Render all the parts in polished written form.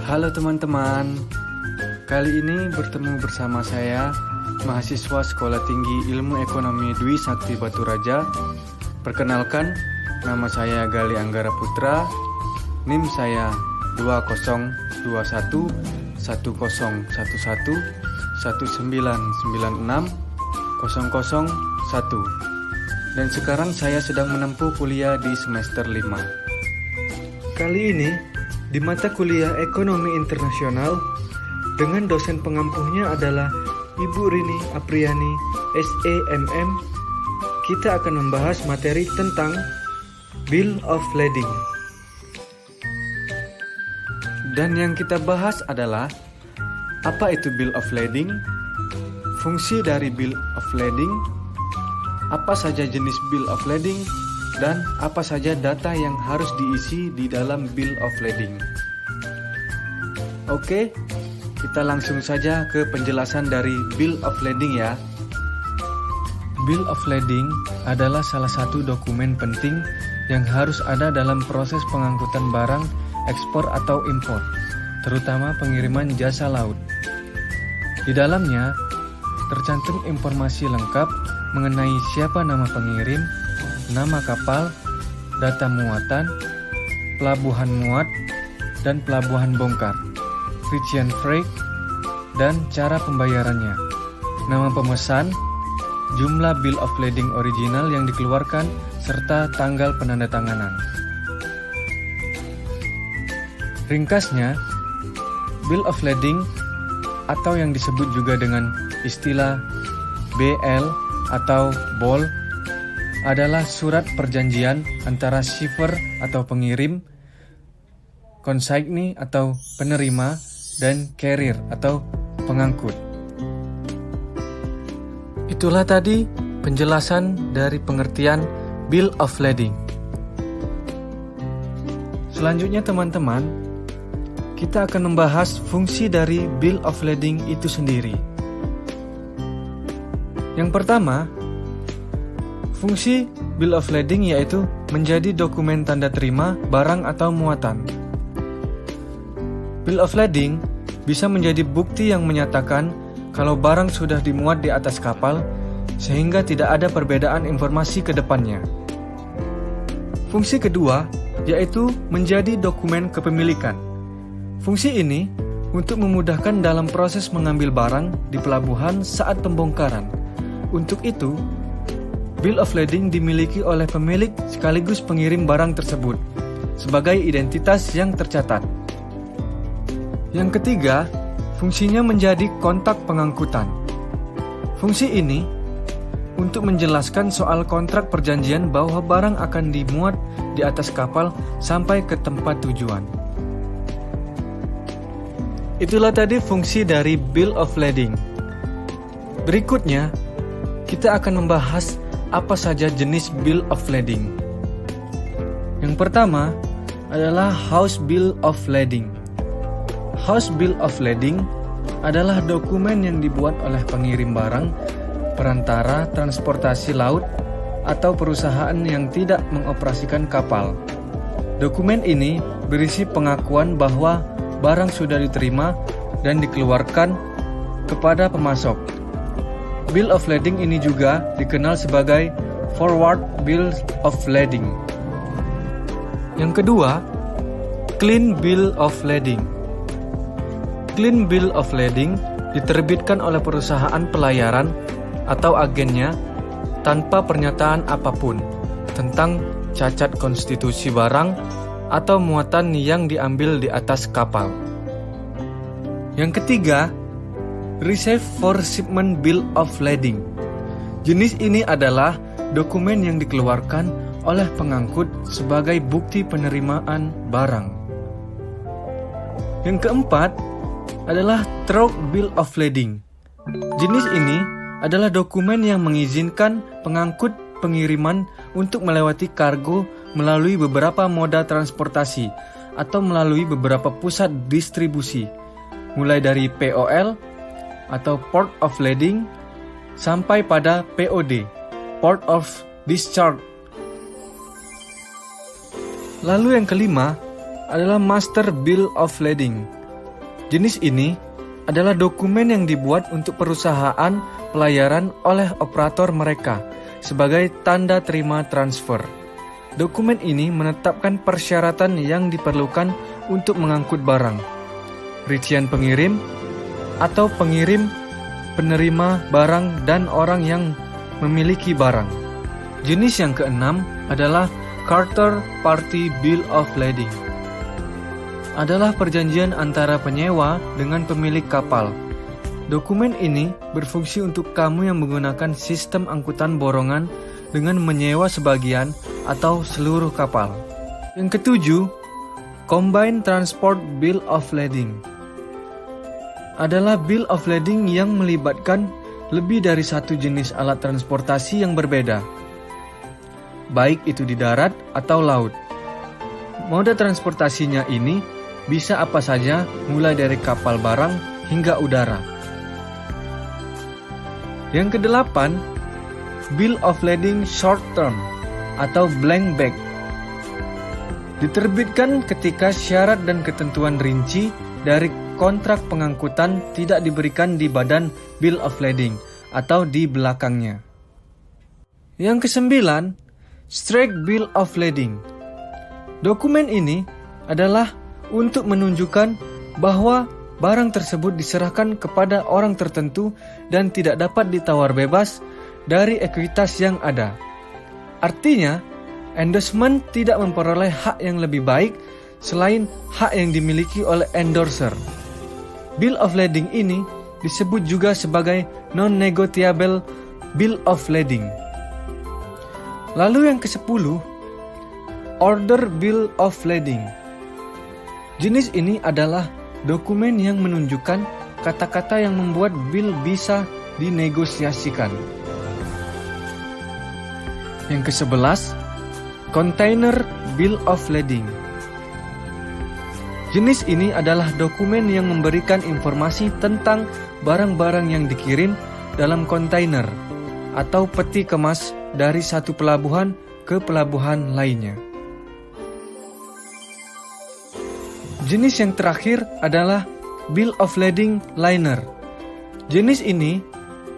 Halo teman-teman, kali ini bertemu bersama saya, mahasiswa Sekolah Tinggi Ilmu Ekonomi Dwi Sakti Batu Raja. Perkenalkan, nama saya Gali Anggara Putra, NIM saya 2021 1011 1996 001, dan sekarang saya sedang menempuh kuliah di semester 5. Kali ini di mata kuliah Ekonomi Internasional dengan dosen pengampuhnya adalah Ibu Rini Apriani SEMM, kita akan membahas materi tentang Bill of Lading. Dan yang kita bahas adalah apa itu Bill of Lading, fungsi dari Bill of Lading, apa saja jenis Bill of Lading, dan apa saja data yang harus diisi di dalam Bill of Lading. Oke, kita langsung saja ke penjelasan dari Bill of Lading ya. Bill of Lading adalah salah satu dokumen penting yang harus ada dalam proses pengangkutan barang, ekspor atau impor, terutama pengiriman jasa laut. Di dalamnya tercantum informasi lengkap mengenai siapa nama pengirim, nama kapal, data muatan, pelabuhan muat, dan pelabuhan bongkar, rincian freight, dan cara pembayarannya, nama pemesan, jumlah Bill of Lading original yang dikeluarkan, serta tanggal penandatanganan. Ringkasnya, Bill of Lading atau yang disebut juga dengan istilah BL atau BOL adalah surat perjanjian antara shipper atau pengirim, consignee atau penerima, dan carrier atau pengangkut. Itulah tadi penjelasan dari pengertian Bill of Lading. Selanjutnya teman-teman, kita akan membahas fungsi dari Bill of Lading itu sendiri. Yang pertama, fungsi Bill of Lading yaitu menjadi dokumen tanda terima barang atau muatan. Bill of Lading bisa menjadi bukti yang menyatakan kalau barang sudah dimuat di atas kapal sehingga tidak ada perbedaan informasi ke depannya. Fungsi kedua yaitu menjadi dokumen kepemilikan. Fungsi ini untuk memudahkan dalam proses mengambil barang di pelabuhan saat pembongkaran. Untuk itu, Bill of Lading dimiliki oleh pemilik sekaligus pengirim barang tersebut sebagai identitas yang tercatat. Yang ketiga, fungsinya menjadi kontak pengangkutan. Fungsi ini untuk menjelaskan soal kontrak perjanjian bahwa barang akan dimuat di atas kapal sampai ke tempat tujuan. Itulah tadi fungsi dari Bill of Lading. Berikutnya, kita akan membahas apa saja jenis Bill of Lading. Yang pertama adalah House Bill of Lading. House Bill of Lading adalah dokumen yang dibuat oleh pengirim barang, perantara transportasi laut, atau perusahaan yang tidak mengoperasikan kapal. Dokumen ini berisi pengakuan bahwa barang sudah diterima dan dikeluarkan kepada pemasok. Bill of Lading ini juga dikenal sebagai Forward Bill of Lading. Yang kedua, Clean Bill of Lading. Clean Bill of Lading diterbitkan oleh perusahaan pelayaran atau agennya tanpa pernyataan apapun tentang cacat konstitusi barang atau muatan yang diambil di atas kapal. Yang ketiga, Receive for Shipment Bill of Lading. Jenis ini adalah dokumen yang dikeluarkan oleh pengangkut sebagai bukti penerimaan barang. Yang keempat adalah Through Bill of Lading. Jenis ini adalah dokumen yang mengizinkan pengangkut pengiriman untuk melewati kargo melalui beberapa moda transportasi atau melalui beberapa pusat distribusi, mulai dari POL atau Port of Lading sampai pada POD, Port of Discharge. Lalu yang kelima adalah Master Bill of Lading. Jenis ini adalah dokumen yang dibuat untuk perusahaan pelayaran oleh operator mereka sebagai tanda terima transfer. Dokumen ini menetapkan persyaratan yang diperlukan untuk mengangkut barang, rincian pengirim atau pengirim, penerima barang, dan orang yang memiliki barang. Jenis yang keenam adalah Charter Party Bill of Lading. Adalah perjanjian antara penyewa dengan pemilik kapal. Dokumen ini berfungsi untuk kamu yang menggunakan sistem angkutan borongan dengan menyewa sebagian atau seluruh kapal. Yang ketujuh, Combined Transport Bill of Lading. Adalah Bill of Lading yang melibatkan lebih dari satu jenis alat transportasi yang berbeda, baik itu di darat atau laut. Moda transportasinya ini bisa apa saja, mulai dari kapal barang hingga udara. Yang kedelapan, Bill of Lading Short Term atau Blank Back. Diterbitkan ketika syarat dan ketentuan rinci dari kontrak pengangkutan tidak diberikan di badan Bill of Lading atau di belakangnya. Yang kesembilan, Straight Bill of Lading. Dokumen ini adalah untuk menunjukkan bahwa barang tersebut diserahkan kepada orang tertentu dan tidak dapat ditawar bebas dari ekuitas yang ada. Artinya, endorsement tidak memperoleh hak yang lebih baik selain hak yang dimiliki oleh endorser. Bill of Lading ini disebut juga sebagai non-negotiable Bill of Lading. Lalu yang ke-10, Order Bill of Lading. Jenis ini adalah dokumen yang menunjukkan kata-kata yang membuat bil bisa dinegosiasikan. Yang ke-11, Container Bill of Lading. Jenis ini adalah dokumen yang memberikan informasi tentang barang-barang yang dikirim dalam kontainer atau peti kemas dari satu pelabuhan ke pelabuhan lainnya. Jenis yang terakhir adalah Bill of Lading Liner. Jenis ini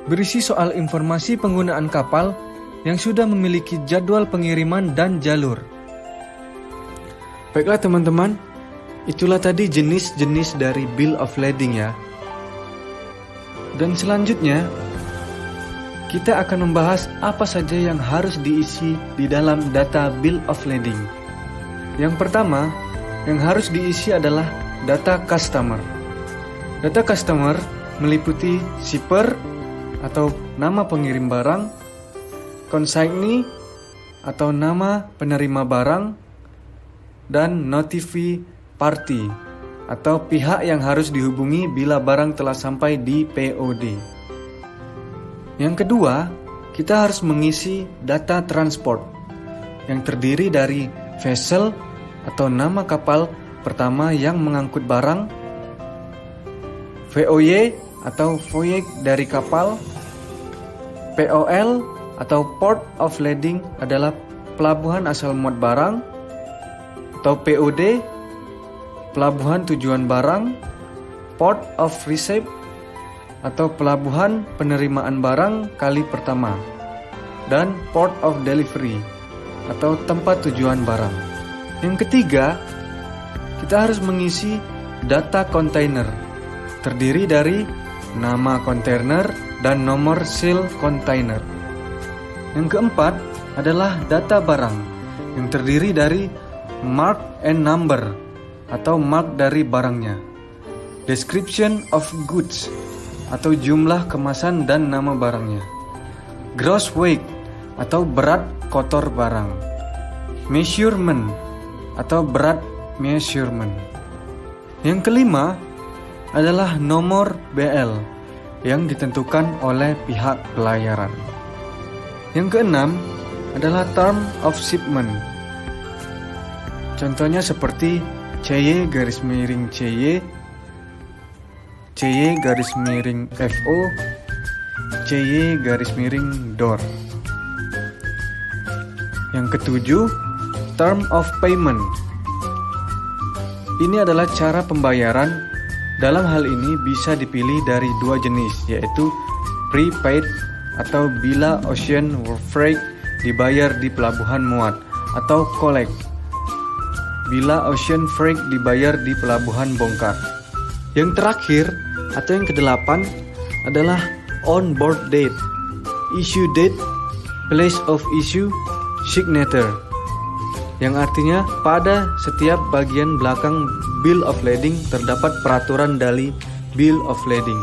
berisi soal informasi penggunaan kapal yang sudah memiliki jadwal pengiriman dan jalur. Baiklah teman-teman, itulah tadi jenis-jenis dari Bill of Lading ya. Dan selanjutnya, kita akan membahas apa saja yang harus diisi di dalam data Bill of Lading. Yang pertama, yang harus diisi adalah data customer. Data customer meliputi shipper atau nama pengirim barang, consignee atau nama penerima barang, dan notify party atau pihak yang harus dihubungi bila barang telah sampai di POD. Yang kedua, kita harus mengisi data transport yang terdiri dari vessel atau nama kapal pertama yang mengangkut barang, VOY atau voyage dari kapal, POL atau Port of Landing adalah pelabuhan asal muat barang, atau POD, pelabuhan tujuan barang, Port of Receipt atau pelabuhan penerimaan barang kali pertama, dan Port of Delivery atau tempat tujuan barang. Yang ketiga, kita harus mengisi data kontainer, terdiri dari nama kontainer dan nomor seal kontainer. Yang keempat adalah data barang, yang terdiri dari mark and number atau mark dari barangnya, description of goods atau jumlah kemasan dan nama barangnya, gross weight atau berat kotor barang, measurement atau berat measurement. Yang kelima adalah nomor BL yang ditentukan oleh pihak pelayaran. Yang keenam adalah term of shipment. Contohnya seperti CY garis miring CY, CY garis miring FO, CY garis miring DOR. Yang ketujuh, term of payment. Ini adalah cara pembayaran Dalam hal ini bisa dipilih dari dua jenis, yaitu prepaid atau bila ocean freight dibayar di pelabuhan muat, atau collect bila ocean freight dibayar di pelabuhan bongkar. Yang terakhir atau yang kedelapan adalah on board date, issue date, place of issue, signature, yang artinya pada setiap bagian belakang bill of lading terdapat peraturan dari bill of lading.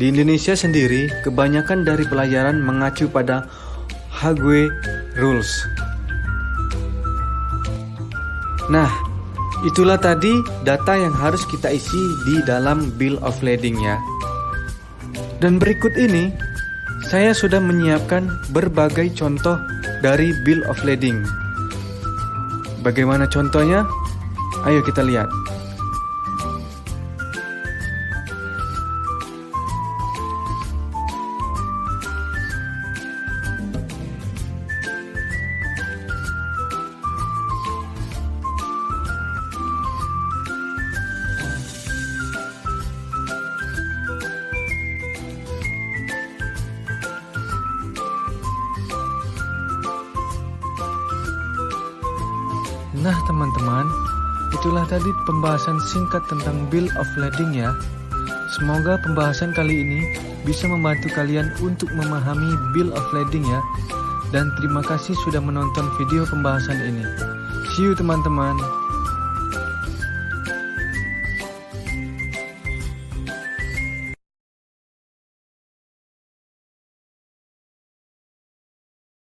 Di Indonesia sendiri, kebanyakan dari pelayaran mengacu pada Hague Rules. Nah, itulah tadi data yang harus kita isi di dalam bill of lading ya. Dan berikut ini, saya sudah menyiapkan berbagai contoh dari bill of lading. Bagaimana contohnya? Ayo kita lihat. Nah teman-teman, itulah tadi pembahasan singkat tentang bill of lading ya. Semoga pembahasan kali ini bisa membantu kalian untuk memahami bill of lading ya. Dan terima kasih sudah menonton video pembahasan ini. See you teman-teman.